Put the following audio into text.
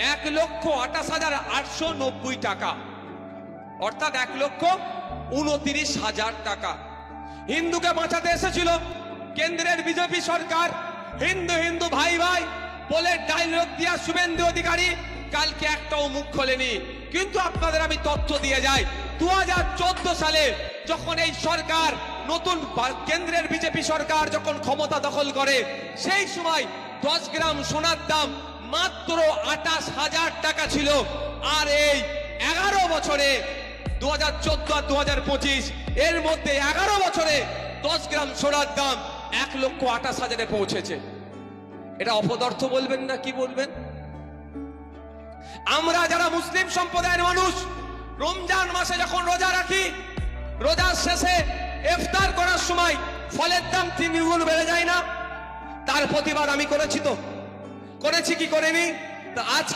1,28,890 টাকা, অর্থাৎ 1,29,000 টাকা। হিন্দুকে বাঁচাতে এসেছিল কেন্দ্রের বিজেপি সরকার, হিন্দু হিন্দু ভাই ভাই বলে ডায়লগ দিয়া শুভেন্দু অধিকারী কালকে একটাও মুখ খোলেনি। কিন্তু আপনাদের আমি তথ্য দিয়ে যাই, 2014 সালে যখন এই সরকার নতুন কেন্দ্রের বিজেপি সরকার যখন ক্ষমতা দখল করে, সেই সময় 10 গ্রাম সোনার দাম মাত্র 28,000 টাকা ছিল। আর এই 11 বছরে 2014 আর 2025 এর মধ্যে 11 বছরে 10 গ্রাম সোনার দাম 1,28,000-এ পৌঁছেছে। এটা অপদার্থ বলবেন না কি বলবেন? আমরা যারা মুসলিম সম্প্রদায়ের মানুষ রমজান মাসে যখন রোজা রাখি, রোজার শেষে ইফতার করার সময় ফলের দাম 3 গুণ বেড়ে যায় না? তার প্রতিবাদ আমি করেছি কি করিনি? আজ